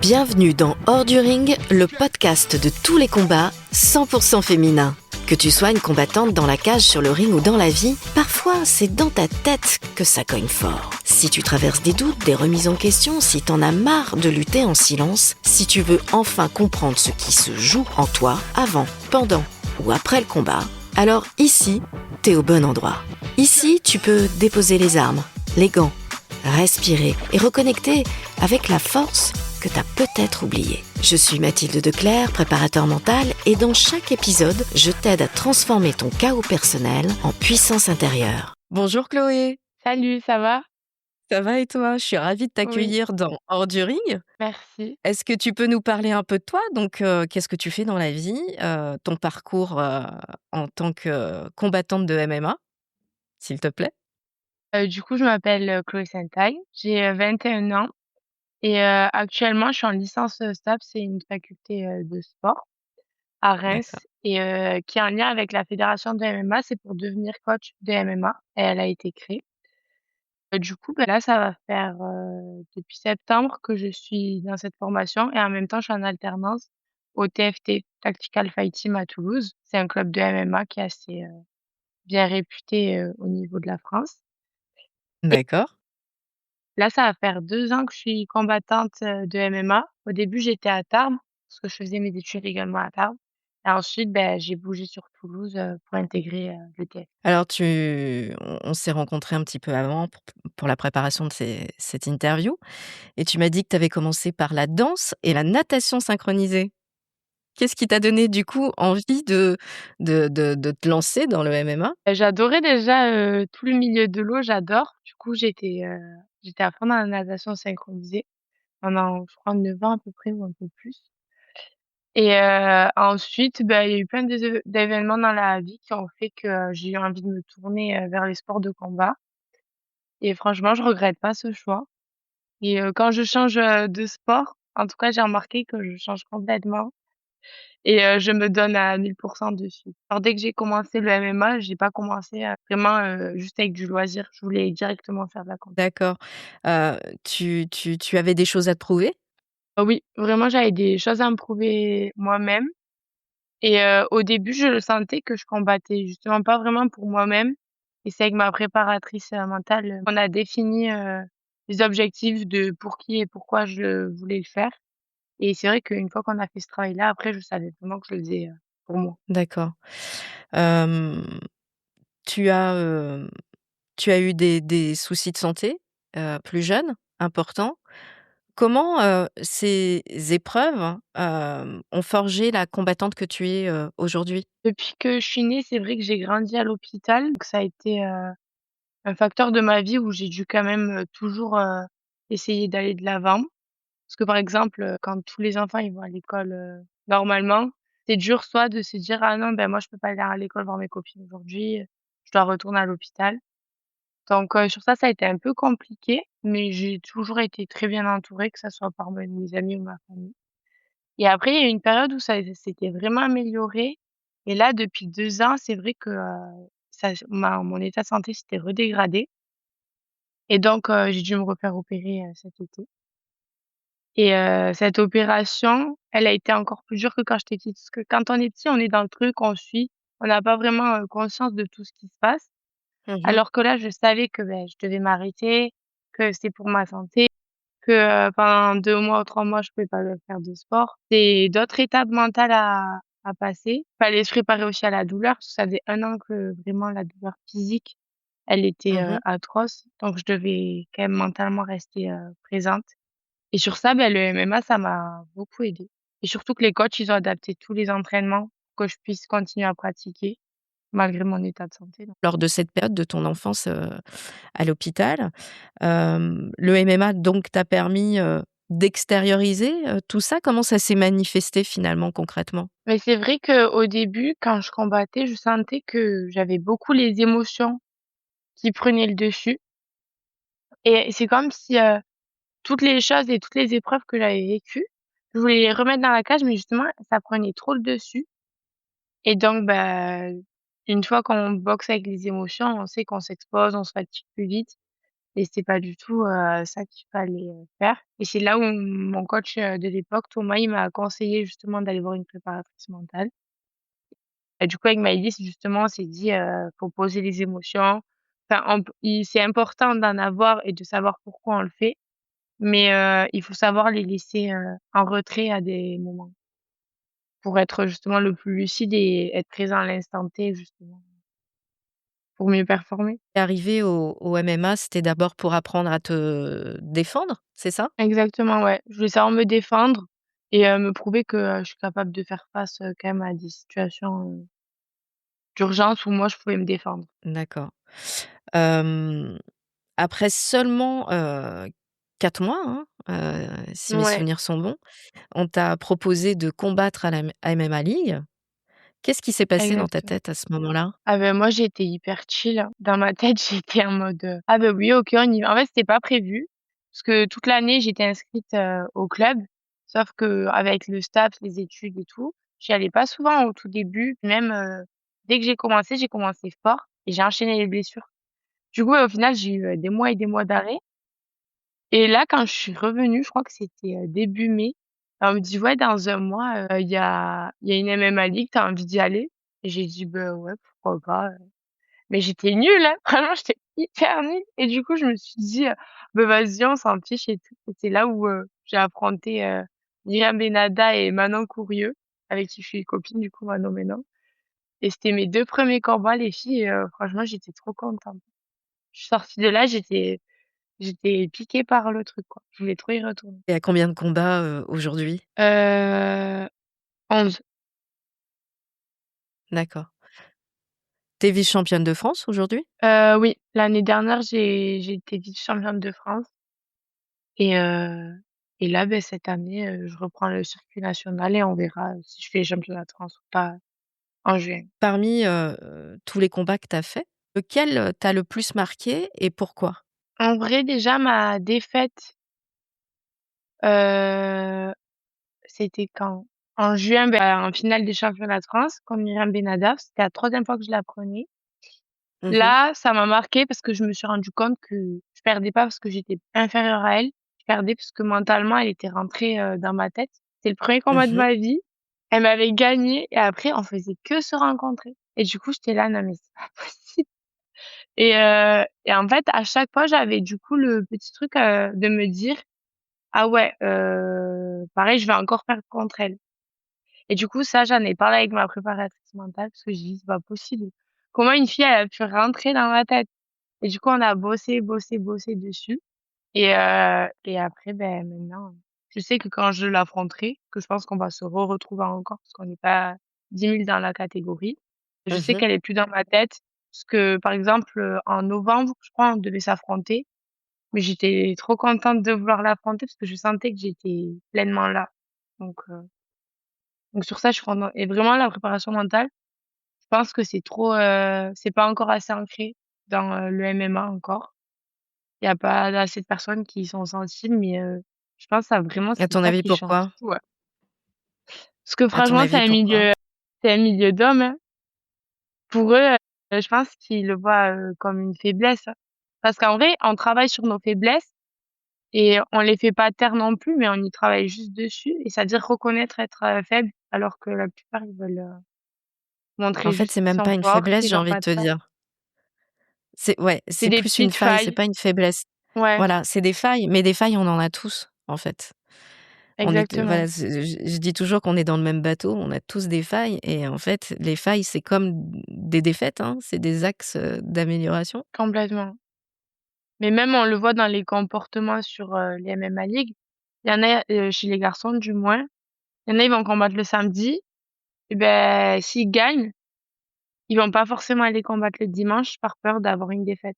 Bienvenue dans Hors du Ring, le podcast de tous les combats 100% féminins. Que tu sois une combattante dans la cage, sur le ring ou dans la vie, parfois c'est dans ta tête que ça cogne fort. Si tu traverses des doutes, des remises en question, si t'en as marre de lutter en silence, si tu veux enfin comprendre ce qui se joue en toi avant, pendant ou après le combat, alors ici, t'es au bon endroit. Ici, tu peux déposer les armes, les gants, respirer et reconnecter avec la force que t'as peut-être oubliée. Je suis Mathilde Declercq, préparateur mental, et dans chaque épisode, je t'aide à transformer ton chaos personnel en puissance intérieure. Bonjour Chloé, Salut, ça va? ça va et toi? Je suis ravie de Oui, t'accueillir dans Hors du Ring. merci. Est-ce que tu peux nous parler un peu de toi? Donc, qu'est-ce que tu fais dans la vie? Ton parcours en tant que combattante de MMA, s'il te plaît? Du coup, je m'appelle, Chloé Sentaille, j'ai, 21 ans et actuellement, je suis en licence, STAPS, c'est une faculté, de sport à D'accord. Reims et qui est en lien avec la fédération de MMA. C'est pour devenir coach de MMA et elle a été créée. Du coup, bah, là, ça va faire, depuis septembre que je suis dans cette formation et en même temps, je suis en alternance au TFT, Tactical Fight Team à Toulouse. C'est un club de MMA qui est assez, bien réputé, au niveau de la France. D'accord. Là, ça va faire 2 ans que je suis combattante, de MMA. Au début, j'étais à Tarbes, parce que je faisais mes études également à Tarbes et ensuite, j'ai bougé sur Toulouse, pour intégrer, le TF. Alors on s'est rencontrés un petit peu avant pour la préparation de cette interview, et tu m'as dit que tu avais commencé par la danse et la natation synchronisée. Qu'est-ce qui t'a donné du coup envie de te lancer dans le MMA? J'adorais déjà, tout le milieu de l'eau, j'adore. Du coup, j'étais à fond dans la natation synchronisée pendant, je crois, 9 ans à peu près ou un peu plus et ensuite, il y a eu plein d'événements dans la vie qui ont fait que, j'ai eu envie de me tourner, vers les sports de combat et franchement, je regrette pas ce choix. Et quand je change, de sport, en tout cas, j'ai remarqué que je change complètement et je me donne à 1000 dessus. Alors dès que j'ai commencé le MMA, j'ai pas commencé, vraiment, juste avec du loisir. Je voulais directement faire de la compétition. D'accord. Tu avais des choses à te prouver? Oui, vraiment, j'avais des choses à me prouver moi-même et au début, je le sentais que je combattais justement pas vraiment pour moi-même et c'est avec ma préparatrice, mentale, on a défini, les objectifs de pour qui et pourquoi je voulais le faire. Et c'est vrai qu'une fois qu'on a fait ce travail-là, après, je savais vraiment que je le faisais, pour moi. D'accord. Hem, tu as, hem, tu as eu des soucis de santé, plus jeune, importants. Comment, ces épreuves, ont forgé la combattante que tu es, aujourd'hui? Depuis que je suis née, c'est vrai que j'ai grandi à l'hôpital, donc ça a été, un facteur de ma vie où j'ai dû quand même, toujours, essayer d'aller de l'avant. Parce que, par exemple, quand tous les enfants, ils vont à l'école, normalement, c'est dur soit de se dire: «Ah non, moi, je peux pas aller à l'école voir mes copines aujourd'hui, je dois retourner à l'hôpital». Donc sur ça, ça a été un peu compliqué, mais j'ai toujours été très bien entourée, que ça soit par mes amis ou ma famille. Et après, il y a eu une période où ça s'était vraiment amélioré et là, depuis 2 ans, c'est vrai que, ça mon état de santé s'était redégradé et donc j'ai dû me refaire opérer, cet été et cette opération, elle a été encore plus dure que quand j'étais petite. Parce que quand on est petit, on est dans le truc, on suit, on n'a pas vraiment, conscience de tout ce qui se passe. Mmh. Alors que là, je savais que, je devais m'arrêter, que c'était pour ma santé, que, pendant 2 mois ou 3 mois, je pouvais pas faire de sport. C'est d'autres étapes mentales à passer. Fallait se préparer aussi à la douleur, parce que ça faisait 1 an que vraiment la douleur physique, elle était, Mmh. atroce. Donc je devais quand même mentalement rester, présente et sur ça, le MMA, ça m'a beaucoup aidée et surtout que les coachs, ils ont adapté tous les entraînements pour que je puisse continuer à pratiquer malgré mon état de santé. Lors de cette période de ton enfance, à l'hôpital, le MMA donc t'a permis, d'extérioriser, tout ça? Comment ça s'est manifesté finalement concrètement? Mais c'est vrai qu'au début, quand je combattais, je sentais que j'avais beaucoup les émotions qui prenaient le dessus et c'est comme si, toutes les choses et toutes les épreuves que j'avais vécues, je voulais les remettre dans la cage, mais justement, ça prenait trop le dessus et donc une fois qu'on boxe avec les émotions, on sait qu'on s'expose, on se fatigue plus vite et c'était pas du tout, ça qu'il fallait, faire et c'est là où mon coach, de l'époque, Thomas, il m'a conseillé justement d'aller voir une préparatrice mentale et du coup avec Maëlys, justement, on s'est dit, «Faut poser les émotions». Enfin, on p il c'est important d'en avoir et de savoir pourquoi on le fait, mais il faut savoir les laisser, en retrait à des moments pour être justement le plus lucide et être présent à l'instant T, justement, pour mieux performer. Arrivé au MMA, c'était d'abord pour apprendre à te défendre, c'est ça? Exactement, ouais. Je voulais savoir me défendre et me prouver que, je suis capable de faire face, quand même à des situations, d'urgence où moi je pouvais me défendre. D'accord. Hem, Après seulement, 4 mois, hein, si mes Ouais, souvenirs sont bons, on t'a proposé de combattre à la MMA League. Qu'est-ce qui s'est passé dans ta exactement. tête à ce moment-là? Ah ben moi j'étais hyper chill. Dans ma tête, j'étais en mode, «Ah ben oui, OK, on y va». En fait, c'était pas prévu parce que toute l'année, j'étais inscrite, au club, sauf qu'avec le staff, les études et tout, j'y allais pas souvent au tout début. Même, dès que j'ai commencé fort et j'ai enchaîné les blessures. Du coup, au final, j'ai eu, des mois et des mois d'arrêt et là, quand je suis revenue, je crois que c'était, début mai, on me dit: «Ouais, dans un mois, il y a une MMA League, tu as envie d'y aller?» Et j'ai dit: «Bah, ouais, pourquoi pas». Mais j'étais nulle, hein, vraiment j'étais hyper nulle et du coup je me suis dit, «Bah, vas-y on s'en fiche et tout» et c'est là où, j'ai affronté, Myriam Benada et Manon Courieux, avec qui je suis copine du coup maintenant et c'était mes 2 premiers combats les filles et franchement j'étais trop contente. Je suis sortie de là, j'étais piquée par le truc quoi, je voulais trop y retourner. Et à combien de combats, aujourd'hui? 11. D'accord. Tu es vice-championne de France aujourd'hui? Oui, l'année dernière j'ai été vice-championne de France. Et et là, beh, cette année, je reprends le circuit national et on verra, si je fais les championnats de France ou pas en juin. Parmi, tous les combats que tu as faits, lequel, t'a le plus marqué et pourquoi? En vrai, déjà, ma défaite, heu, c'était quand? En juin, en finale des championnats de France contre Myriam Benadaf. C'était la 3e fois que je la prenais. Mmh. Là, ça m'a marquée parce que je me suis rendu compte que je perdais pas parce que j'étais inférieure à elle. Je perdais parce que mentalement, elle était rentrée, dans ma tête. C'est le premier combat de Mmh. ma vie. Elle m'avait gagnée et après on faisait que se rencontrer et du coup, j'étais là: «Non mais c'est pas possible» et en fait, à chaque fois, j'avais du coup le petit truc, de me dire: «Ah ouais, pareil, je vais encore perdre contre elle» et du coup, ça, j'en ai parlé avec ma préparatrice mentale parce que j'ai dit: «C'est pas possible. Comment une fille, elle a pu rentrer dans ma tête?» Et du coup, on a bossé, bossé, bossé dessus et après, ben, maintenant, je sais que quand je l'affronterai, que je pense qu'on va se retrouver encore parce qu'on n'est pas 10 000 dans la catégorie, je sais Mmh. qu'elle est plus dans ma tête parce que, par exemple, en novembre, je crois, on devait s'affronter, mais j'étais trop contente de vouloir l'affronter parce que je sentais que j'étais pleinement là. Donc heu, donc sur ça, je suis contente et vraiment la préparation mentale, je pense que c'est pas encore assez ancré dans, le MMA encore. Il y a pas assez de personnes qui y sont sensibles, mais je pense ça vraiment À c'est ton ça avis, qui change pourquoi? tout, ouais. Parce que À ton franchement, avis, pourquoi? c'est un milieu d'hommes, hein. Pour eux, je pense qu'ils le voient, comme une faiblesse, hein. Parce qu'en vrai, on travaille sur nos faiblesses et on les fait pas taire non plus, mais on y travaille juste dessus et c'est-à-dire reconnaître être, faible, alors que la plupart ils veulent, montrer En fait, juste c'est qu'ils même sont pas une forts, faiblesse, qu'ils j'ai ont envie de pas de te failles. dire. C'est ouais, C'est c'est des plus une petites faille, c'est failles. pas une faiblesse. Ouais, Voilà, c'est des failles, mais des failles, on en a tous, en fait. On est exactement, voilà, je dis toujours qu'on est dans le même bateau, on a tous des failles et en fait, les failles, c'est comme des défaites, hein, c'est des axes, d'amélioration. complètement. Mais même on le voit dans les comportements sur, les MMA League. Il y en a, chez les garçons du moins, il y en a, ils vont combattre le samedi et beh, s'ils gagnent, ils vont pas forcément aller combattre le dimanche par peur d'avoir une défaite.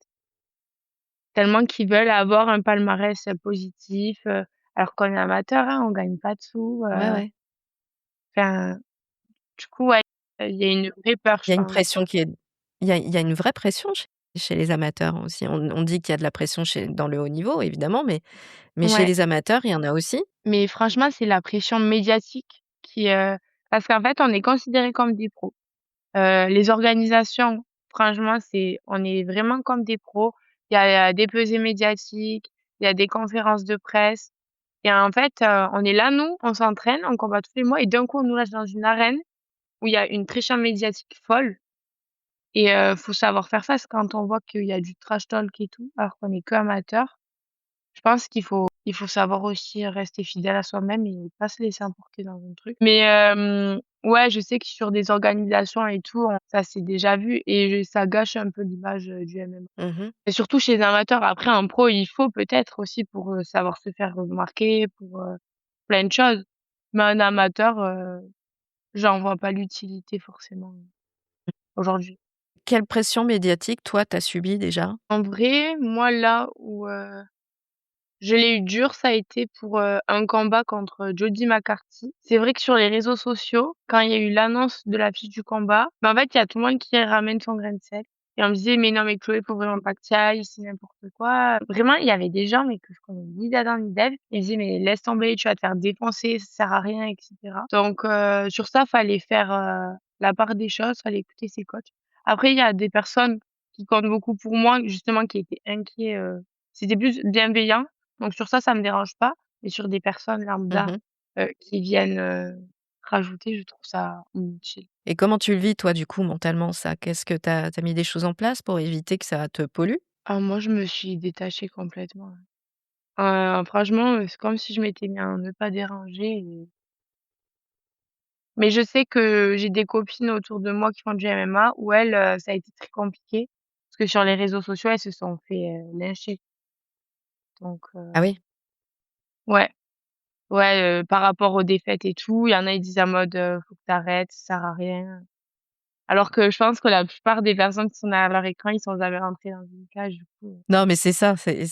Tellement qu'ils veulent avoir un palmarès, positif, alors qu'on est amateur, hein, on gagne pas de sous, Ouais, ouais. enfin, du coup, ouais, il y a une vraie peur, Il je y a une pense. pression qui est il y a une vraie pression chez les amateurs aussi. On dit qu'il y a de la pression dans le haut niveau évidemment, mais chez Ouais, les amateurs, il y en a aussi. mais franchement, c'est la pression médiatique qui, parce qu'en fait, on est considérés comme des pros. Les organisations, franchement, on est vraiment comme des pros. Il y a des pesées médiatiques, il y a des conférences de presse et en fait, on est là, nous, on s'entraîne, on combat tous les mois et d'un coup, on nous lâche dans une arène où il y a une pression médiatique folle et faut savoir faire face quand on voit qu'il y a du trash talk et tout, alors qu'on est qu'amateurs. Je pense qu'il faut savoir aussi rester fidèle à soi-même et pas se laisser emporter dans un truc. Mais ouais, je sais que sur des organisations et tout, ça s'est déjà vu et ça gâche un peu l'image, du MMA. Mmh. Et surtout chez les amateurs. Après un pro, il faut peut-être aussi pour, savoir se faire remarquer, pour, plein de choses. Mais un amateur, j'en vois pas l'utilité forcément aujourd'hui. Quelle pression médiatique, toi, tu as subie déjà? En vrai, moi là où, je l'ai eu dur, ça a été pour, un combat contre Jody McCarthy. C'est vrai que sur les réseaux sociaux, quand il y a eu l'annonce de l'affiche du combat, bah, en fait, il y a tout le monde qui ramène son grain de sel et on me disait: «Mais non, mais Chloé, faut vraiment pas que tu y ailles, c'est n'importe quoi». Vraiment, il y avait des gens, mais que je connais ni d'Adam ni d'Ève, ils me disaient: «Mais laisse tomber, tu vas te faire défoncer, ça sert à rien» et cetera. Donc sur ça, fallait faire, la part des choses, fallait écouter ses coachs. Après, il y a des personnes qui comptent beaucoup pour moi, justement, qui étaient inquiets, c'était plus bienveillant donc sur ça me dérange pas, mais sur des personnes lambda, Mmh. qui viennent, rajouter, je trouve ça inutile. Et comment tu le vis, toi, du coup, mentalement, ça? Qu'est-ce que tu as mis des choses en place pour éviter que ça te pollue? Ah moi, je me suis détachée complètement, franchement, c'est comme si je m'étais mis en ne pas déranger et mais je sais que j'ai des copines autour de moi qui font du MMA où elles, ça a été très compliqué parce que sur les réseaux sociaux, elles se sont fait, lyncher donc Ah oui? ouais, ouais, par rapport aux défaites et tout, il y en a, ils disent en mode, «Faut que tu arrêtes, ça sert à rien». Alors que je pense que la plupart des personnes qui sont derrière leur écran, ils sont jamais rentrés dans une cage du coup, Non, mais c'est ça, c'est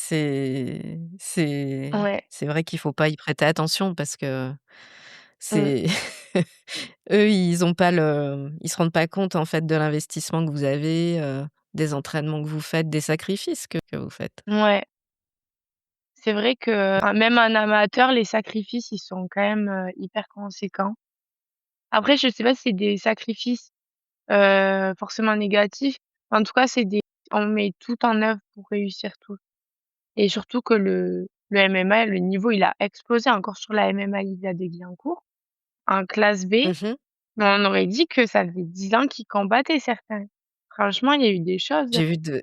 ouais, c'est vrai qu'il faut pas y prêter attention parce que mmh, c'est eux, ils se rendent pas compte, en fait, de l'investissement que vous avez, des entraînements que vous faites, des sacrifices que vous faites. ouais. C'est vrai que, même un amateur, les sacrifices, ils sont quand même, hyper conséquents. Après, je sais pas si c'est des sacrifices, forcément négatifs. En tout cas, on met tout en œuvre pour réussir tout et surtout que le MMA, le niveau, il a explosé encore sur la MMA Livia Deguilancourt, en classe B. Mmh. Mais on aurait dit que ça faisait 10 ans qu'ils combattaient certains. Franchement, il y a eu des choses, J'ai vu de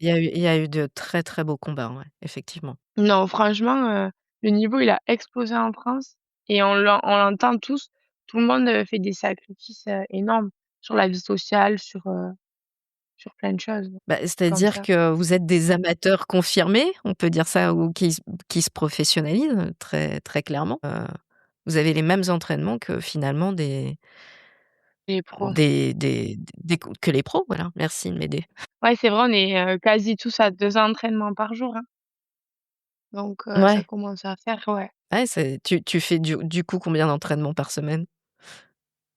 il y a eu de très, très beaux combats, ouais, effectivement. non franchement, le niveau il a explosé en France et on l'entend tous. Tout le monde, fait des sacrifices, énormes sur la vie sociale, sur plein de choses Bah, comme c'est-à-dire ça. que vous êtes des amateurs confirmés, on peut dire ça, ou qui se professionnalisent, très très clairement. Vous avez les mêmes entraînements que finalement Les pros. des que les pros, voilà, merci de m'aider. Ouais, c'est vrai, on est, quasi tous à 2 entraînements par jour, hein, donc ça Ouais, commence à faire, ouais. ouais, tu fais du coup combien d'entraînements par semaine?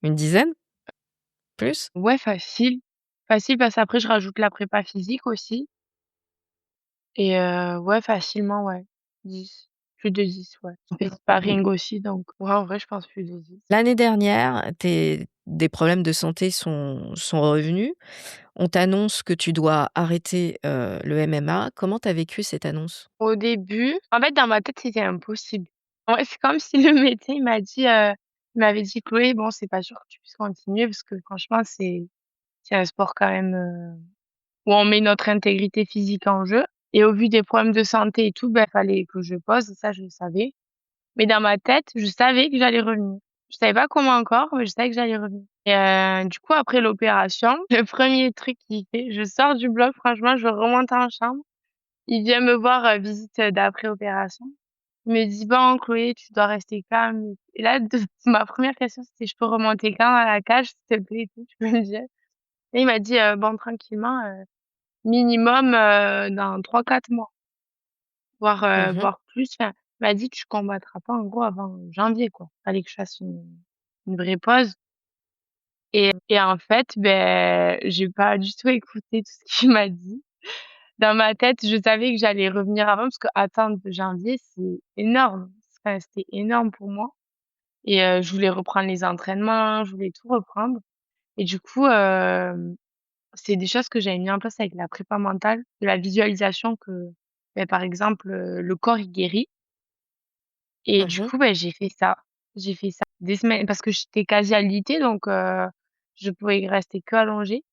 Une dizaine? Plus? Ouais, facile. Facile parce qu'après je rajoute la prépa physique aussi et ouais, facilement, ouais, 10, plus de 10, ouais. On fait sparring aussi donc ouais, en vrai, je pense plus de 10. L'année dernière, tes des problèmes de santé sont revenus. On t'annonce que tu dois arrêter, le MMA. Comment tu as vécu cette annonce? Au début, en fait, dans ma tête, c'était impossible. Ouais, c'est comme si le médecin, il m'avait dit: «Chloé, bon, c'est pas sûr que tu puisses continuer parce que franchement, c'est un sport quand même, où on met notre intégrité physique en jeu et au vu des problèmes de santé et tout, ben, fallait que je pause». Ça, je le savais. Mais dans ma tête, je savais que j'allais revenir. Je savais pas comment encore, mais je savais que j'allais revenir et du coup, après l'opération, le premier truc qu'il fait, je sors du bloc, franchement, je remonte en chambre. Il vient me voir, visite, d'après opération. Il me dit: «Bon Chloé, tu dois rester calme» et là de ma première question c'était: «Je peux remonter quand à la cage s'il te plaît et tout, tu peux me dire?» et il m'a dit: «Bon tranquillement, minimum, dans 3 4 mois, voire, Mmh. voire plus». Enfin, il m'a dit: «Tu combattras pas en gros avant janvier quoi». Fallait que je fasse une vraie pause et en fait, beh, j'ai pas du tout écouté tout ce qu'il m'a dit. Dans ma tête, je savais que j'allais revenir avant parce qu'attendre janvier, c'est énorme. Enfin, c'était énorme pour moi et je voulais reprendre les entraînements, je voulais tout reprendre et du coup, c'est des choses que j'avais mis en place avec la prépa mentale, de la visualisation que, par exemple, le corps il guérit et du Mmh. coup, j'ai fait ça. J'ai fait ça des semaines parce que j'étais quasi alitée donc je pouvais y rester qu'allongée.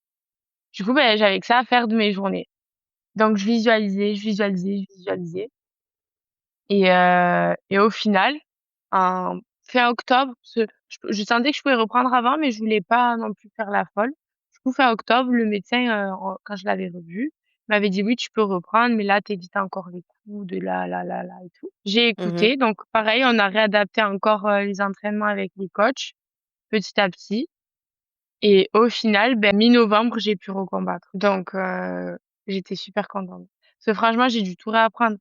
Du coup, j'avais que ça à faire de mes journées. Donc je visualisais, je visualisais, je visualisais et au final, en fin octobre, ce je sentais que je pouvais reprendre avant, mais je voulais pas non plus faire la folle. Du coup, fin octobre, le médecin, quand je l'avais revu, m'avait dit: «Oui, tu peux reprendre, mais là, tu évites encore les coups de là et tout». J'ai Mmh. écouté, donc pareil, on a réadapté encore, les entraînements avec les coachs, petit à petit et au final, mi-novembre, j'ai pu recombattre. Donc j'étais super contente. Parce que franchement, j'ai dû tout réapprendre.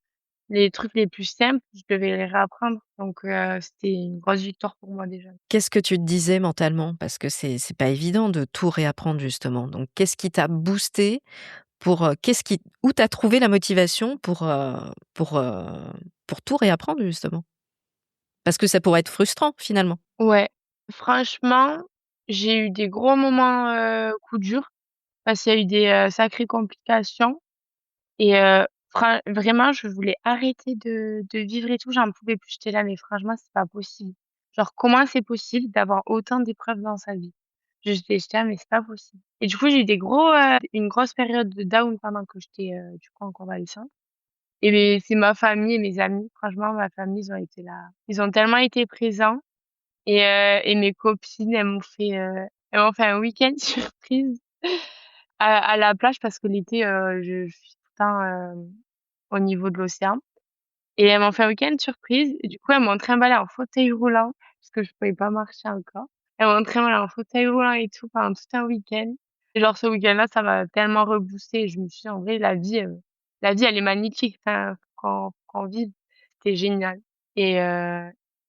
Les trucs les plus simples, je devais les réapprendre. Donc c'était une grosse victoire pour moi déjà. Qu'est-ce que tu te disais mentalement? Parce que c'est pas évident de tout réapprendre justement. Donc qu'est-ce qui t'a boosté pour, qu'est-ce qui où tu as trouvé la motivation pour tout réapprendre justement? Parce que ça pourrait être frustrant finalement. Ouais, franchement, j'ai eu des gros moments, coup dur parce qu'il y a eu des, sacrées complications et vraiment je voulais arrêter de vivre et tout, j'en pouvais plus. J'étais là: «Mais franchement, c'est pas possible. Genre comment c'est possible d'avoir autant d'épreuves dans sa vie?» J'étais là: «Mais c'est pas possible» et du coup, j'ai eu une grosse période de down pendant que j'étais, du coup en convalescence et c'est ma famille et mes amis, franchement ma famille, ils ont été là. Ils ont tellement été présents et mes copines, elles m'ont fait un week-end surprise à la plage parce que l'été, je suis tout le temps, au niveau de l'océan et elles m'ont fait un week-end surprise et du coup, elles m'ont trimballée en fauteuil roulant parce que je pouvais pas marcher encore. Elles m'ont trimballée en fauteuil roulant et tout pendant tout un week-end et genre ce week-end-là, ça m'a tellement reboostée et je me suis dit: «En vrai, la vie, elle est magnifique, enfin, qu'on vive». C'était génial et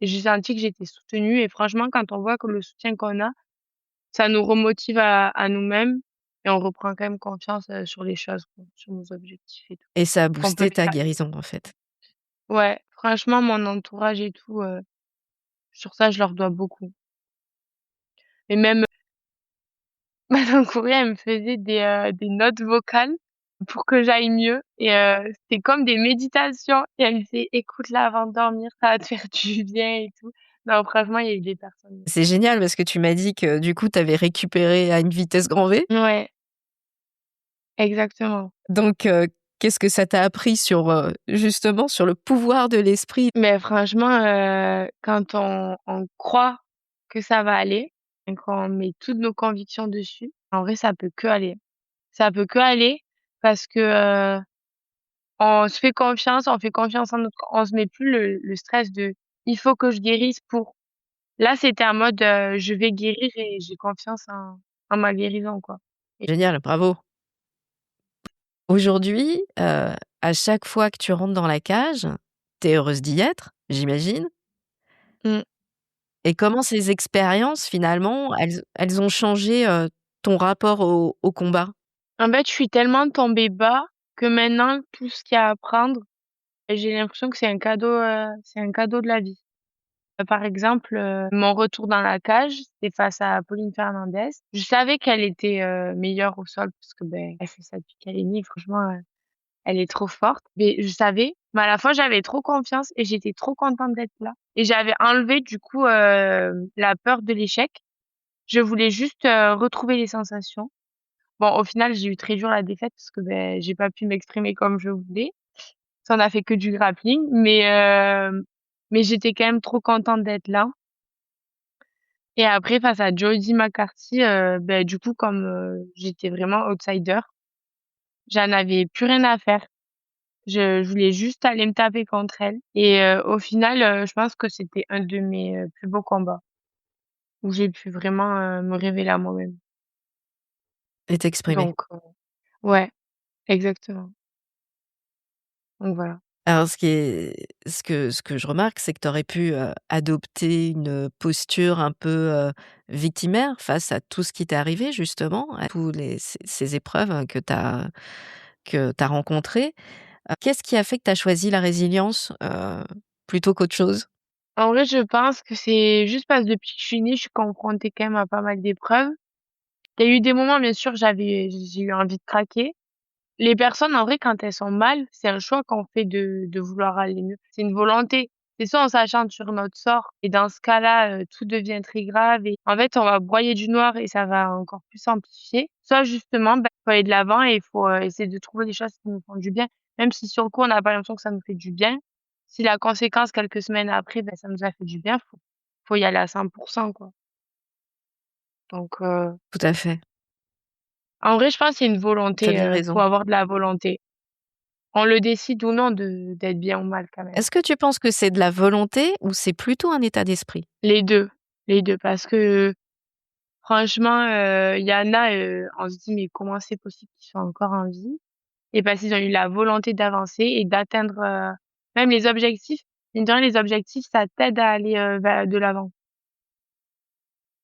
j'ai senti que j'étais soutenue et franchement, quand on voit que le soutien qu'on a, ça nous remotive à nous-mêmes et on reprend quand même confiance, sur les choses, quoi, sur nos objectifs et tout, Et ça a qu'on peut boosté les ta atteindre. guérison en fait. Ouais, franchement, mon entourage et tout, sur ça, je leur dois beaucoup et même Madame Coury, elle me faisait des notes vocales pour que j'aille mieux et c'était comme des méditations et elle me disait: «Écoute là avant de dormir, ça va te faire du bien et tout». Non, franchement, il y a eu des personnes C'est génial parce que tu m'as dit que du coup tu avais récupéré à une vitesse grand V. ouais, exactement. Donc qu'est-ce que ça t'a appris sur, justement sur le pouvoir de l'esprit? Mais franchement, quand on croit que ça va aller et qu'on met toutes nos convictions dessus, en vrai, ça peut que aller. Ça peut que aller parce que, on se fait confiance, on fait confiance en notre on se met plus le stress de: «Il faut que je guérisse pour». Là, c'était en mode, je vais guérir et j'ai confiance en ma guérison, quoi. Et Génial, bravo. Aujourd'hui, à chaque fois que tu rentres dans la cage, tu es heureuse d'y être, j'imagine? mmh, Et comment ces expériences finalement, elles ont changé, ton rapport au combat? en fait, je suis tellement tombée bas que maintenant tout ce qu'il y a à apprendre, j'ai l'impression que c'est un cadeau de la vie. Par exemple, mon retour dans la cage, c'était face à Pauline Fernandez. Je savais qu'elle était, meilleure au sol parce que, elle fait ça depuis qu'elle est née, franchement, elle est trop forte. Mais je savais, mais à la fois j'avais trop confiance et j'étais trop contente d'être là et j'avais enlevé du coup, la peur de l'échec. Je voulais juste, retrouver les sensations. Bon, au final, j'ai eu très dur la défaite parce que, j'ai pas pu m'exprimer comme je voulais. Ça, on a fait que du grappling, mais j'étais quand même trop contente d'être là. Et après face à Jody McCarthy, du coup comme, j'étais vraiment outsider, j'en avais plus rien à faire. Je voulais juste aller me taper contre elle et au final, je pense que c'était un de mes, plus beaux combats où j'ai pu vraiment, me révéler à moi-même. Et t'exprimer? Donc ouais, exactement. Donc voilà. Alors ce que je remarque, c'est que tu aurais pu, adopter une posture un peu, victimaire face à tout ce qui t'est arrivé justement, à tous les ces épreuves que tu as rencontrées. Qu'est-ce qui a fait que tu as choisi la résilience, plutôt qu'autre chose? En vrai, je pense que c'est juste parce que depuis que je suis née, je suis confrontée quand même à pas mal d'épreuves Il y a eu des moments, bien sûr, j'ai eu envie de craquer. Les personnes, en vrai, quand elles sont mal, c'est un choix qu'on fait de vouloir aller mieux. C'est une volonté. C'est soit on s'acharne sur notre sort et dans ce cas-là, tout devient très grave et en fait, on va broyer du noir et ça va encore plus s'amplifier. Soit justement, bah, il faut aller de l'avant et il faut, essayer de trouver des choses qui nous font du bien. Même si sur le coup, on n'a pas l'impression que ça nous fait du bien, si la conséquence quelques semaines après, bah, ça nous a fait du bien, faut y aller à 100 quoi. Donc Tout à fait, en vrai, je pense que c'est une tu as volonté, bien faut raison. avoir de la volonté. On le décide ou non de d'être bien ou mal quand même. Est-ce que tu penses que c'est de la volonté ou c'est plutôt un état d'esprit? Les 2, les 2 parce que franchement, il y en a, on se dit: «Mais comment c'est possible qu'ils soient encore en vie?» Et parce qu'ils ont eu la volonté d'avancer et d'atteindre, même les objectifs. Mine de rien, les objectifs, ça t'aide à aller, de l'avant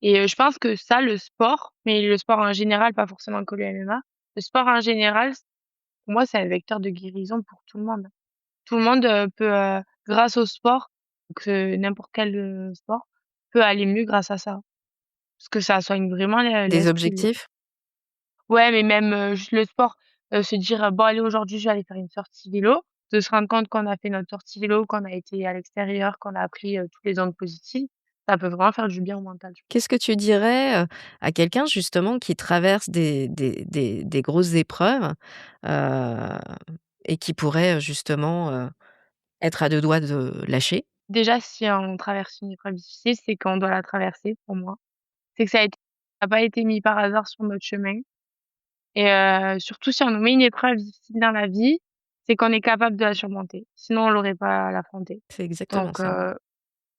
et je pense que ça, le sport, mais le sport en général, pas forcément que le MMA, le sport en général, pour moi, c'est un vecteur de guérison pour tout le monde. Tout le monde, peut, grâce au sport, que n'importe quel, sport, peut aller mieux grâce à ça. Parce que ça soigne vraiment Des l'esprit. objectifs? Ouais, mais même, juste le sport, se dire: «Bon allez aujourd'hui je vais aller faire une sortie vélo», de se rendre compte qu'on a fait notre sortie vélo, qu'on a été à l'extérieur, qu'on a pris, toutes les ondes positives, ça peut vraiment faire du bien au mental, je Qu'est-ce que tu dirais, à quelqu'un justement qui traverse des grosses épreuves, heu et qui pourrait, justement, être à 2 doigts de lâcher? déjà si on traverse une épreuve difficile, c'est qu'on doit la traverser pour moi. C'est que ça a pas été mis par hasard sur notre chemin et surtout si on nous met une épreuve difficile dans la vie, c'est qu'on est capable de la surmonter. Sinon on l'aurait pas l'affronter. C'est exactement Donc ça.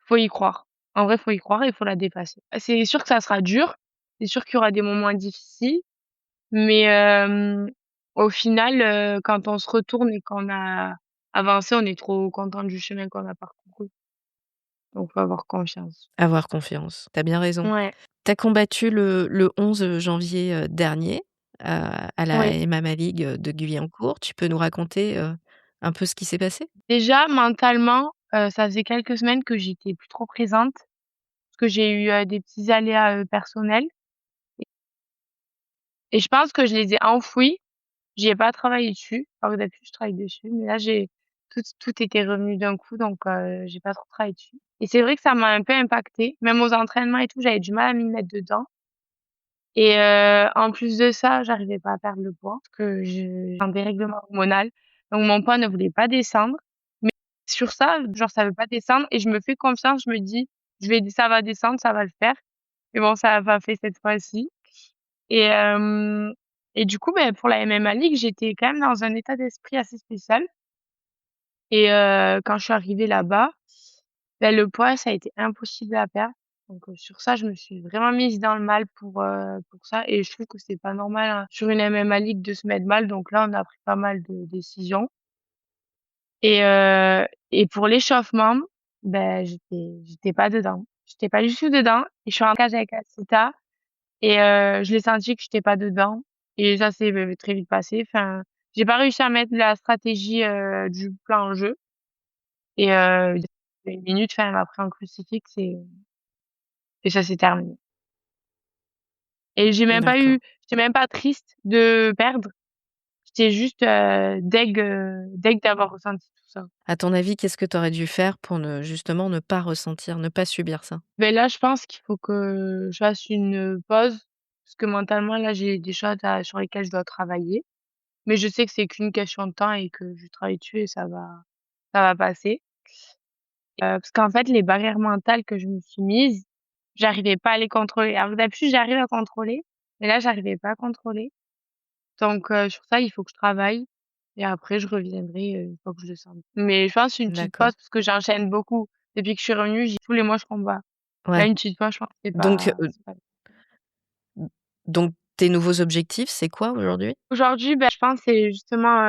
faut y croire. En vrai, faut y croire et il faut la dépasser. C'est sûr que ça sera dur, c'est sûr qu'il y aura des moments difficiles, mais au final, quand on se retourne et qu'on a avancé, on est trop content du chemin qu'on a parcouru, donc faut avoir confiance. Avoir confiance. Tu as bien raison. Ouais, Tu as combattu le 11 janvier, dernier, à la oui. MMA League, de Guyancourt. Tu peux nous raconter, un peu ce qui s'est passé? Déjà mentalement, ça faisait quelques semaines que j'étais plus trop présente, parce que j'ai eu, des petits aléas, personnels et je pense que je les ai enfouis. J'y ai pas travaillé dessus, alors que d'habitude je travaille dessus, mais là j'ai tout était revenu d'un coup donc j'ai pas trop travaillé dessus et c'est vrai que ça m'a un peu impactée, même aux entraînements et tout, j'avais du mal à m'y mettre dedans et en plus de ça, j'arrivais pas à perdre le poids parce que j'ai un dérèglement hormonal, donc mon poids ne voulait pas descendre, mais sur ça, genre ça veut pas descendre et je me fais confiance, je me dis: Ça va descendre, ça va le faire» et bon ça a pas fait cette fois-ci. Et et du coup, beh, pour la MMA League, j'étais quand même dans un état d'esprit assez spécial et quand je suis arrivée là-bas, bah, le poids, ça a été impossible à perdre. Donc sur ça, je me suis vraiment mise dans le mal pour ça et je trouve que c'est pas normal, hein, sur une MMA League de se mettre mal. Donc là, on a pris pas mal de décisions et et pour l'échauffement, ben j'étais pas dedans. J'étais pas du tout dedans et je suis en cage avec Asita. Et je l'ai senti que j'étais pas dedans et ça s'est, très vite passé. Enfin, j'ai pas réussi à mettre la stratégie, du plan en jeu et 1 minute, enfin, elle m'a pris en crucifix et ça s'est terminé et D'accord. j'étais même pas triste de perdre. J'étais juste, dèg d'avoir ressenti tout ça. À ton avis, qu'est-ce que tu aurais dû faire pour ne justement ne pas ressentir, ne pas subir ça? Beh, là, je pense qu'il faut que je fasse une pause parce que mentalement, là, j'ai des choses sur lesquelles je dois travailler. Mais je sais que c'est qu'une question de temps et que je travaille dessus et ça va passer. Parce qu'en fait, les barrières mentales que je me suis mises, j'arrivais pas à les contrôler. Alors que d'habitude, j'arrive à contrôler, mais là, j'arrivais pas à contrôler. Donc sur ça, il faut que je travaille et après je reviendrai, une fois que je le sens. Mais je pense une petite D'accord. pause parce que j'enchaîne beaucoup. Depuis que je suis revenue, j'ai tous les mois, je combats. Là, Ouais. une petite pause, je pense que Donc, c'est pas donc tes nouveaux objectifs, c'est quoi aujourd'hui? aujourd'hui, bah, je pense c'est justement,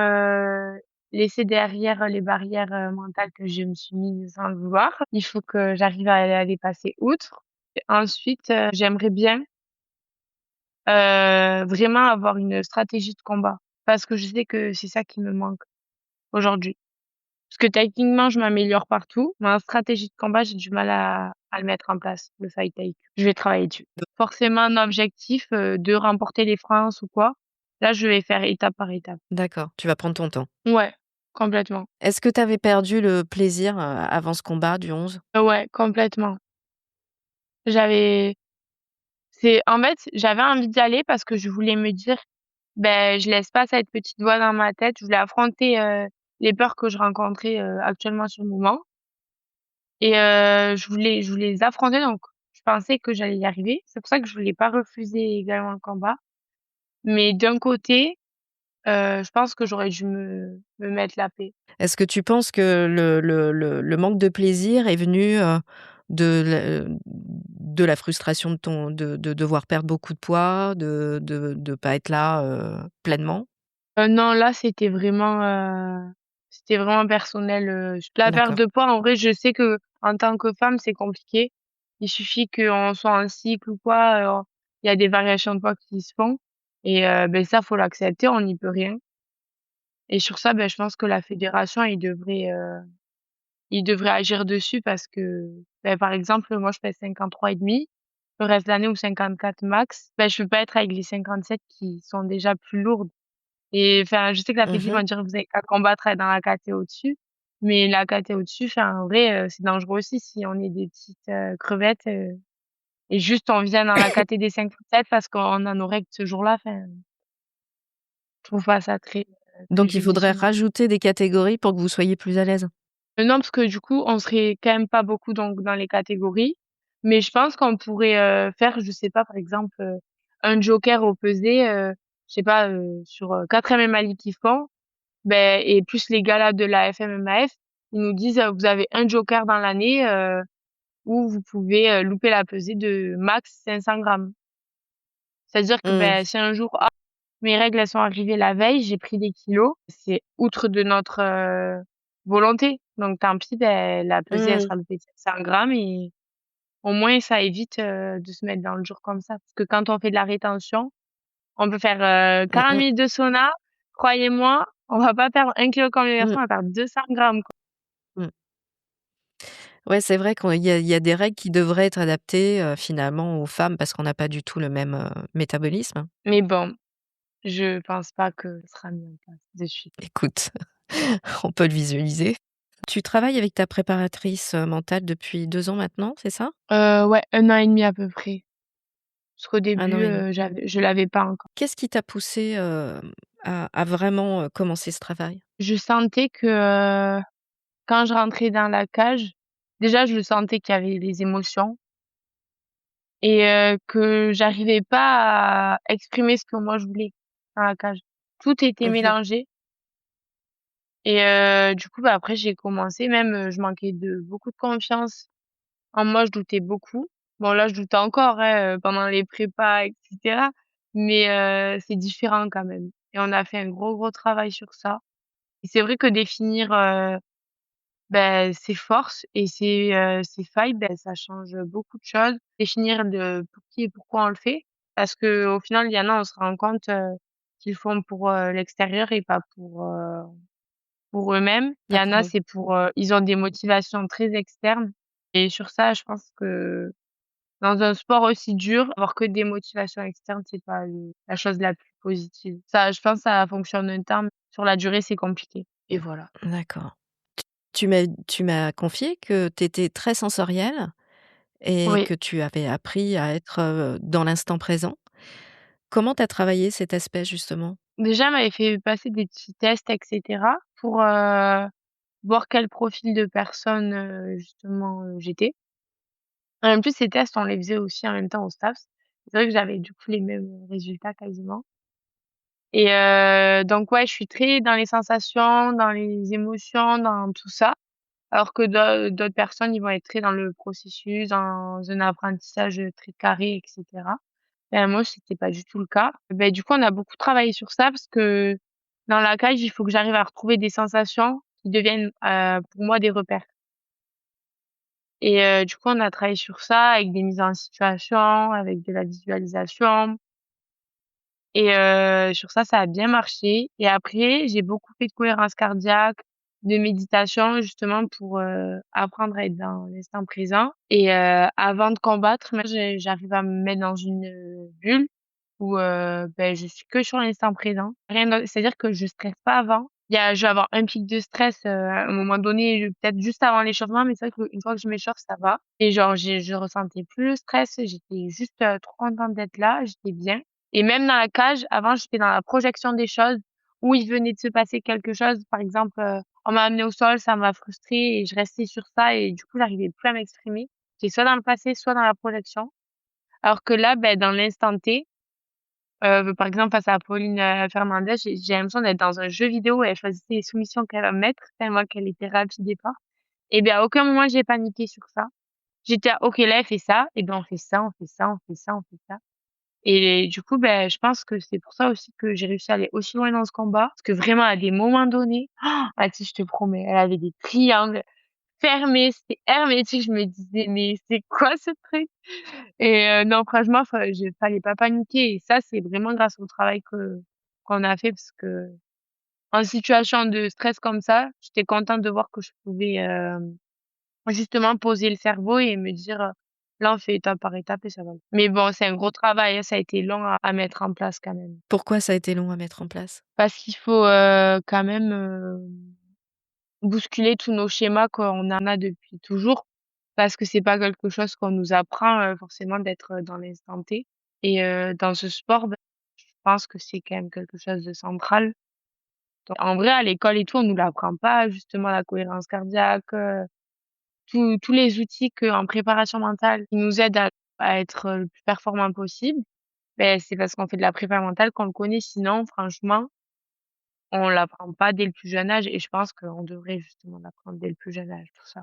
laisser derrière, les barrières, mentales que je me suis mises sans le vouloir. Il faut que j'arrive à les passer outre et ensuite, j'aimerais bien, vraiment avoir une stratégie de combat parce que je sais que c'est ça qui me manque aujourd'hui. Parce que techniquement, je m'améliore partout, mais en stratégie de combat, j'ai du mal à le mettre en place, le fight IQ. Je vais travailler dessus. Forcément un objectif, de remporter les France ou quoi, là, je vais faire étape par étape. D'accord, tu vas prendre ton temps. Ouais, complètement. Est-ce que tu avais perdu le plaisir, avant ce combat du 11? Ouais, complètement. J'avais en fait, j'avais envie d'y aller parce que je voulais me dire: ben je laisse pas cette petite voix dans ma tête». Je voulais affronter, les peurs que je rencontrais, actuellement sur le moment et je voulais les affronter donc je pensais que j'allais y arriver. C'est pour ça que je voulais pas refuser également le combat. Mais d'un côté, je pense que j'aurais dû me mettre la paix. Est-ce que tu penses que le manque de plaisir est venu, de la frustration de devoir perdre beaucoup de poids, de pas être là, pleinement? Non, là, c'était vraiment personnel, la perte D'accord. de poids, en vrai, je sais que en tant que femme, c'est compliqué. Il suffit qu'on soit en cycle ou quoi, il y a des variations de poids qui se font et ça, faut l'accepter, on n'y peut rien et sur ça, je pense que la fédération, ils devraient agir dessus parce que, par exemple, moi, je pèse 53,5, le reste de l'année ou 54 max, je peux pas être avec les 57 qui sont déjà plus lourdes. Et enfin, je sais que la fédé Mmh. va dire: «Vous avez qu'à combattre dans la caté au-dessus», mais la caté au-dessus, enfin, en vrai, c'est dangereux aussi si on est des petites, crevettes, et juste on vient dans la caté des 57 parce qu'on a nos règles ce jour-là, enfin, je trouve pas ça très, très Donc il faudrait judicieux. rajouter des catégories pour que vous soyez plus à l'aise? Non, parce que du coup, on serait quand même pas beaucoup donc dans les catégories, mais je pense qu'on pourrait, faire, je sais pas, par exemple, un joker au pesée, je sais pas, sur, 4 MMA qu'ils font. Et plus les galas de la FMMAF, ils nous disent, «Vous avez un joker dans l'année, où vous pouvez, louper la pesée de max 500 grammes». C'est-à-dire que, Mmh. si un jour, mes règles, elles sont arrivées la veille, j'ai pris des kilos, c'est outre de notre, volonté. Donc tant pis, la pesée, elle Mmh. sera loupée de 500 grammes et au moins ça évite, de se mettre dans le dur comme ça. Parce que quand on fait de la rétention, on peut faire, Mmh 40 mh. minutes de sauna, croyez-moi, on va pas perdre 1 kilogramme comme les Mmh. garçons, on va perdre 200 grammes. Mmh. Ouais, c'est vrai qu'il y a des règles qui devraient être adaptées, finalement aux femmes parce qu'on n'a pas du tout le même, métabolisme. Mais bon, je pense pas que ce sera mis en place de suite. Écoute, on peut le visualiser. Tu travailles avec ta préparatrice, mentale depuis 2 ans maintenant, c'est ça? Ouais, 1 an et demi à peu près. Parce qu'au 1 an début, et demi. je l'avais pas encore. Qu'est-ce qui t'a poussé à vraiment, commencer ce travail? Je sentais que, quand je rentrais dans la cage, déjà je le sentais qu'il y avait des émotions et que j'arrivais pas à exprimer ce que moi je voulais dans la cage. Tout était Mmh mh. mélangé et du coup, après j'ai commencé même, je manquais de beaucoup de confiance en moi, je doutais beaucoup. Bon là, je doute encore, hein, pendant les prépas et cetera, mais c'est différent quand même et on a fait un gros, gros travail sur ça et c'est vrai que définir, ses forces et ses failles, ça change beaucoup de choses. Définir de pour qui et pourquoi on le fait parce qu'au final, il y en a, on se rend compte, qu'ils font pour, l'extérieur et pas pour eux-mêmes. Il Pas y en pour a, eux. c'est pour, ils ont des motivations très externes et sur ça, je pense que dans un sport aussi dur, avoir que des motivations externes, c'est pas la chose la plus positive. Ça, je pense, ça fonctionne un temps, mais sur la durée, c'est compliqué et voilà. D'accord. Tu m'as confié que tu étais très sensorielle et Oui, que tu avais appris à être, dans l'instant présent. Comment tu as travaillé cet aspect justement? déjà, elle m'avait fait passer des petits tests et cetera pour, voir quel profil de personne, justement, j'étais. En plus, ces tests, on les faisait aussi en même temps au STAPS. C'est vrai que j'avais du coup les mêmes résultats quasiment et donc ouais, je suis très dans les sensations, dans les émotions, dans tout ça. Alors que d'autres personnes, ils vont être très dans le processus, dans un apprentissage, très carré et cetera. Moi, c'était pas du tout le cas. Du coup, on a beaucoup travaillé sur ça parce que dans la cage, il faut que j'arrive à retrouver des sensations qui deviennent, pour moi des repères et du coup, on a travaillé sur ça avec des mises en situation, avec de la visualisation et sur ça, ça a bien marché et après, j'ai beaucoup fait de cohérence cardiaque, de méditation justement pour, apprendre à être dans l'instant présent et avant de combattre, moi j'arrive à me mettre dans une, bulle où, je suis que sur l'instant présent. Rien d'autre, c'est-à-dire que je stresse pas avant. Je vais avoir un pic de stress, à un moment donné, peut-être juste avant l'échauffement, mais c'est vrai qu'une fois que je m'échauffe, ça va et genre je ressentais plus le stress, j'étais juste, trop contente d'être là, j'étais bien et même dans la cage, avant, j'étais dans la projection des choses où il venait de se passer quelque chose. Par exemple, on m'a amenée au sol, ça m'a frustrée et je restais sur ça et du coup, j'arrivais plus à m'exprimer. J'étais soit dans le passé, soit dans la projection. Alors que là, dans l'instant T, par exemple, face à Pauline, Fernandez, j'ai l'impression d'être dans un jeu vidéo et elle choisissait les soumissions qu'elle va me mettre, tellement qu'elle était rapide et forte et à aucun moment j'ai paniqué sur ça. J'étais là: «OK, là, elle fait ça, on fait ça, on fait ça, on fait ça, on fait ça» et du coup, je pense que c'est pour ça aussi que j'ai réussi à aller aussi loin dans ce combat, parce que vraiment à des moments donnés, ah tu sais, je te promets, elle avait des triangles fermés, c'était hermétique. Je me disais: «Mais c'est quoi ce truc?» et non, franchement, fallait pas paniquer et ça, c'est vraiment grâce au travail qu'on a fait parce que en situation de stress comme ça, j'étais contente de voir que je pouvais, justement poser le cerveau et me dire, «Là, on fait étape par étape et ça va». Mais bon, c'est un gros travail, hein, ça a été long à mettre en place quand même. Pourquoi ça a été long à mettre en place? Parce qu'il faut, quand même, bousculer tous nos schémas qu'on en a depuis toujours. Parce que c'est pas quelque chose qu'on nous apprend, forcément d'être, dans l'instant T et dans ce sport, je pense que c'est quand même quelque chose de central. Donc en vrai, à l'école et tout, on nous l'apprend pas, justement la cohérence cardiaque, tous les outils qu'en préparation mentale qui nous aident à être, le plus performant possible, c'est parce qu'on fait de la prépa mentale qu'on le connaît. Sinon, franchement, on l'apprend pas dès le plus jeune âge et je pense qu'on devrait justement l'apprendre dès le plus jeune âge, tout ça.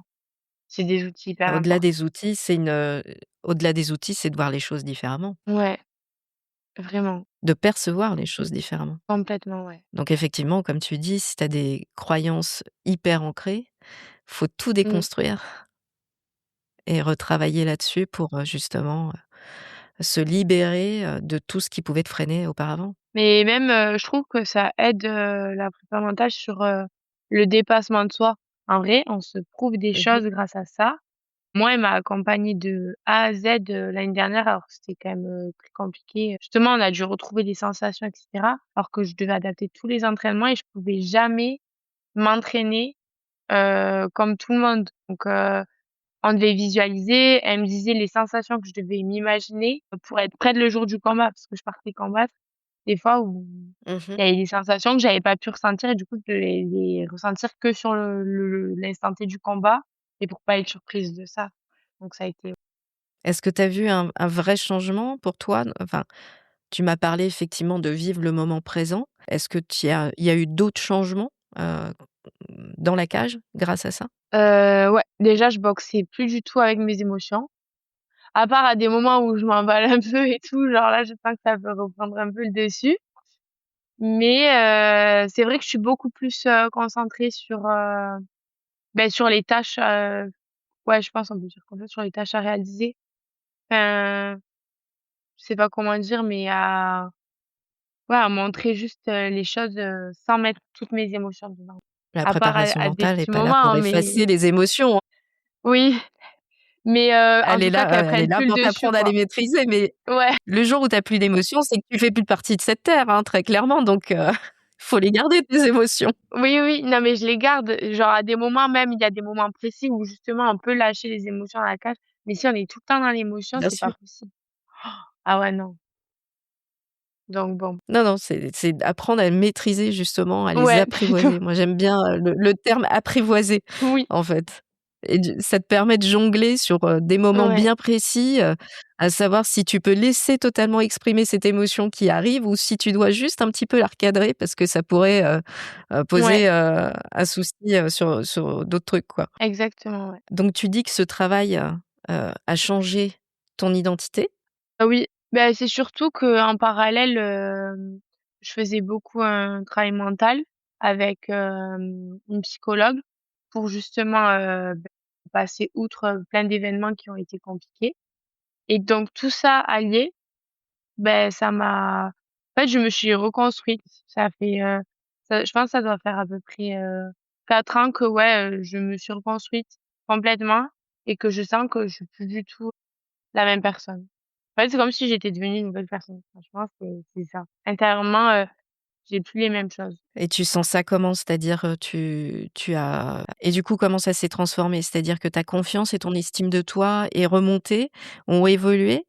C'est des outils hyper Au-delà importants. des outils, au-delà des outils, c'est de voir les choses différemment, Ouais, vraiment, de percevoir les choses différemment. complètement, ouais. Donc effectivement, comme tu dis, si tu as des croyances hyper ancrées, faut tout Mmh. déconstruire et retravailler là-dessus pour, justement, se libérer, de tout ce qui pouvait te freiner auparavant. Mais même, je trouve que ça aide, la prépa mentale sur, le dépassement de soi. En vrai, on se prouve des Mmh. choses grâce à ça. Moi, elle m'a accompagnée de A à Z, l'année dernière, alors que c'était quand même, très compliqué. Justement, on a dû retrouver des sensations et cetera, alors que je devais adapter tous les entraînements et je pouvais jamais m'entraîner, comme tout le monde. Donc, on devait visualiser. Elle me disait les sensations que je devais m'imaginer pour être prête le jour du combat, parce que je partais combattre. Des fois où Mmh. il y avait des sensations que j'avais pas pu ressentir et du coup, je devais les ressentir que sur l'instant T du combat et pour pas être surprise de ça. Donc ça a été Est-ce que tu as vu un vrai changement pour toi? Enfin, tu m'as parlé effectivement de vivre le moment présent. Est-ce que il y a eu d'autres changements, dans la cage grâce à ça? ouais, déjà je boxais plus du tout avec mes émotions, à part à des moments où je m'emballe un peu et tout, genre là, je sens que ça peut reprendre un peu le dessus. Mais c'est vrai que je suis beaucoup plus, concentrée sur, sur les tâches, ouais, je pense on peut dire comme ça, sur les tâches à réaliser. Enfin, je sais pas comment dire, mais à montrer juste, les choses, sans mettre toutes mes émotions dedans. La À part préparation à des mentale est petits pas là moments, pour hein, mais effacer les émotions, hein. oui, mais en tout cas qu'elles Elle est prennent là plus le pour dessus, t'apprendre à les quoi. maîtriser, mais Ouais, le jour où tu as plus d'émotions, c'est que tu fais plus partie de cette terre, hein, très clairement, donc faut les garder tes émotions. oui, oui, non, mais je les garde, genre à des moments même, il y a des moments précis où justement on peut lâcher les émotions à la cage, mais si on est tout le temps dans l'émotion, Bien c'est pas sûr. possible. Ah ouais, non, donc bon. Non, non, c'est apprendre à maîtriser justement, à les Ouais, plutôt, apprivoiser. Moi, j'aime bien, le terme apprivoiser, oui, en fait et ça te permet de jongler sur, des moments ouais, bien précis, à savoir si tu peux laisser totalement exprimer cette émotion qui arrive ou si tu dois juste un petit peu la recadrer parce que ça pourrait, ouais, poser, un souci, sur d'autres trucs, quoi. exactement, ouais. Donc tu dis que ce travail, a changé ton identité? Ah oui, c'est surtout qu'en parallèle, je faisais beaucoup un travail mental avec, une psychologue pour justement, passer outre, plein d'événements qui ont été compliqués et donc tout ça allié, ça m'a en fait, je me suis reconstruite. Ça fait, je pense que ça doit faire à peu près, 4 ans que ouais, je me suis reconstruite complètement et que je sens que je suis plus du tout la même personne. En fait, c'est comme si j'étais devenue une nouvelle personne. Franchement, c'est ça. Intérieurement, j'ai plus les mêmes choses. Et tu sens ça comment? C'est-à-dire, tu as et du coup, comment ça s'est transformé? C'est-à-dire que ta confiance et ton estime de toi est remontée, ont évolué?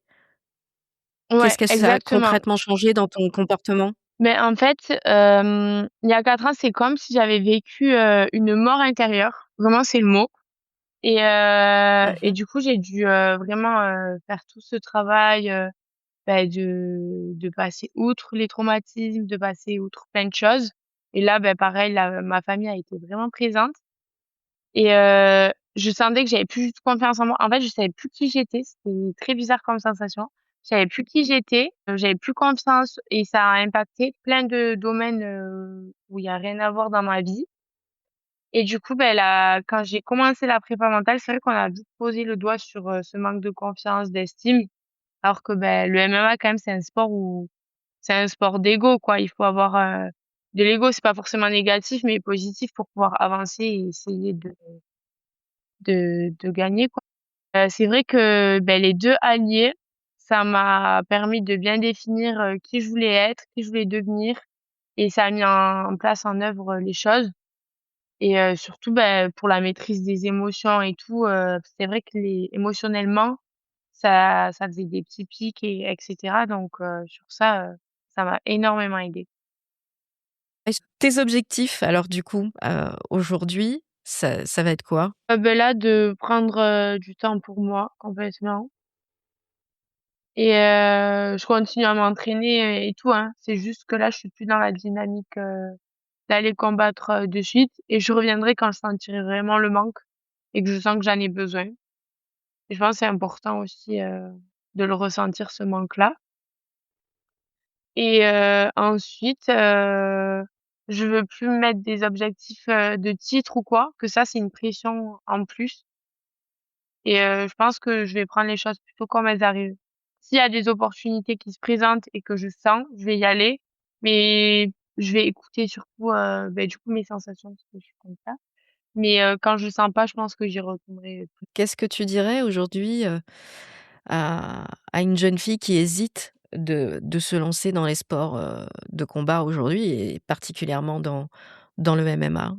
Ouais, Qu'est-ce que ça a exactement. concrètement changé dans ton comportement? Mais en fait, il y a 4 ans, c'est comme si j'avais vécu, une mort intérieure. Vraiment, c'est le mot et Mmh. du coup, j'ai dû, vraiment, faire tout ce travail, de passer outre les traumatismes, de passer outre plein de choses et là, pareil, là, ma famille a été vraiment présente et je sentais que j'avais plus du tout confiance en moi. En fait, je savais plus qui j'étais, c'était très bizarre comme sensation. Je savais plus qui j'étais, j'avais plus confiance et ça a impacté plein de domaines, où il y a rien à voir dans ma vie et du coup, là, quand j'ai commencé la prépa mentale, c'est vrai qu'on a vite posé le doigt sur, ce manque de confiance, d'estime alors que, le MMA quand même, c'est un sport d'ego, quoi. Il faut avoir, de l'ego. C'est pas forcément négatif, mais positif pour pouvoir avancer et essayer de gagner, quoi. C'est vrai que, les 2 alliés, ça m'a permis de bien définir, qui je voulais être, qui je voulais devenir et ça a mis en place, en œuvre, les choses et surtout, pour la maîtrise des émotions et tout, c'est vrai que les émotionnellement, ça faisait des petits pics et et donc sur ça, ça m'a énormément aidée. Est-ce tes objectifs alors du coup, aujourd'hui, ça va être quoi? Là, de prendre, du temps pour moi complètement et je continue à m'entraîner et tout, hein. C'est juste que là, je suis plus dans la dynamique, d'aller combattre, de suite et je reviendrai quand je sentirai vraiment le manque et que je sens que j'en ai besoin et je pense que c'est important aussi, de le ressentir ce manque-là et ensuite, je veux plus me mettre des objectifs, de titre ou quoi, que ça, c'est une pression en plus. Et je pense que je vais prendre les choses plutôt comme elles arrivent. S'il y a des opportunités qui se présentent et que je sens, je vais y aller, mais je vais écouter surtout, du coup mes sensations parce que je suis comme ça. Mais quand je sens pas, je pense que j'y retournerai plus. Qu'est-ce que tu dirais aujourd'hui, à une jeune fille qui hésite de se lancer dans les sports, de combat aujourd'hui et particulièrement dans le MMA?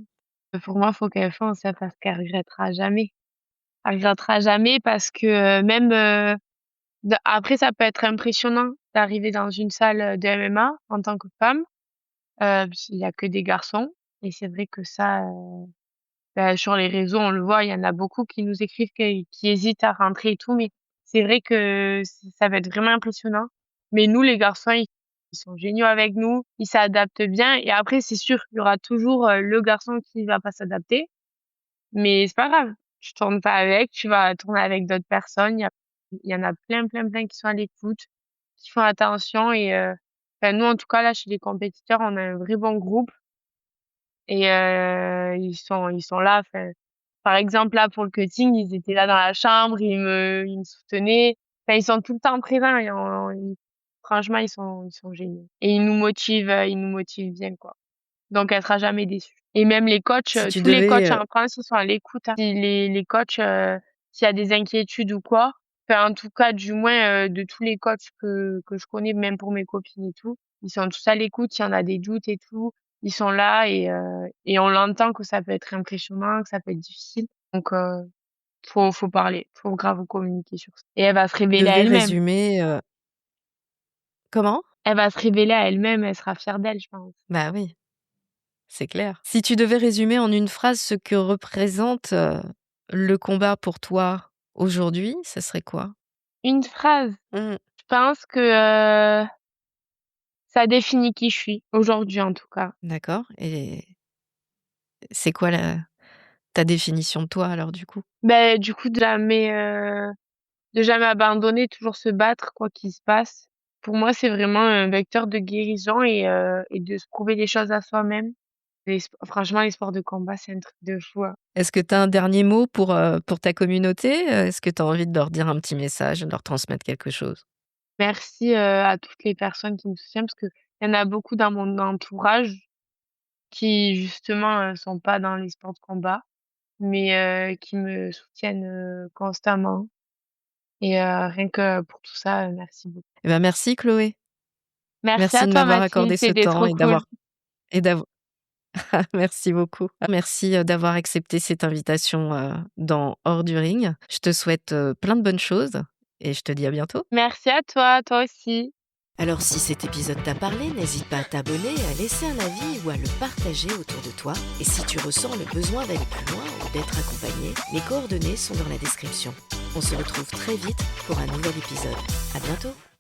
Pour moi, faut qu'elle fonce, hein, parce qu'elle regrettera jamais. Elle regrettera jamais parce que, même, après ça peut être impressionnant d'arriver dans une salle, de MMA en tant que femme, parce qu'il y a que des garçons et c'est vrai que ça, sur les réseaux, on le voit, il y en a beaucoup qui nous écrivent qui hésitent à rentrer et tout, mais c'est vrai que ça va être vraiment impressionnant. Mais nous, les garçons, ils sont géniaux avec nous, ils s'adaptent bien et après, c'est sûr, il y aura toujours, le garçon qui va pas s'adapter, mais c'est pas grave. Tu tournes pas avec, tu vas tourner avec d'autres personnes. Il y en a plein, plein, plein qui sont à l'écoute, qui font attention et nous, en tout cas, là, chez les compétiteurs, on a un vrai bon groupe et ils sont là, enfin, par exemple, là, pour le cutting, ils étaient là dans la chambre, ils me soutenaient. Enfin, ils sont tout le temps présents et franchement, ils sont géniaux et ils nous motivent bien, quoi. Donc elle sera jamais déçue et même les coachs, Si tu tous les devais, coachs en France, ils sont à l'écoute, hein. Si les coachs, s'il y a des inquiétudes ou quoi, enfin, en tout cas, du moins, de tous les coachs que je connais, même pour mes copines et tout, ils sont tous à l'écoute. S'il y en a des doutes et tout, ils sont là et on l'entend que ça peut être impressionnant, que ça peut être difficile. Donc faut parler, faut grave communiquer sur ça et elle va se tu révéler à devais elle-même. résumer, comment? Elle va se révéler à elle-même, elle sera fière d'elle, je pense. Bah oui, c'est clair. Si tu devais résumer en une phrase ce que représente, le combat pour toi aujourd'hui, ça serait quoi? Une phrase, Mmh. je pense que, ça définit qui je suis, aujourd'hui en tout cas. D'accord et c'est quoi la ta définition de toi alors du coup? Du coup de jamais abandonner, toujours se battre quoi qu'il se passe. Pour moi, c'est vraiment un vecteur de guérison et de se prouver les choses à soi-même. Franchement, les sports de combat, c'est un truc de fou, hein. Est-ce que tu as un dernier mot pour ta communauté? Est-ce que tu as envie de leur dire un petit message, de leur transmettre quelque chose? Merci, à toutes les personnes qui me soutiennent parce qu'il y en a beaucoup dans mon entourage qui justement, sont pas dans les sports de combat, mais qui me soutiennent, constamment et rien que pour tout ça, merci beaucoup. Eh ben, merci Chloé. Merci Merci à de toi m'avoir Mathilde, accordé ce c'était temps trop cool. et d'avoir merci beaucoup. Merci, d'avoir accepté cette invitation, dans Hors du ring. Je te souhaite, plein de bonnes choses et je te dis à bientôt. Merci à toi aussi. Alors si cet épisode t'a parlé, n'hésite pas à t'abonner, à laisser un avis ou à le partager autour de toi. Et si tu ressens le besoin d'aller plus loin ou d'être accompagné, mes coordonnées sont dans la description. On se retrouve très vite pour un nouvel épisode. À bientôt!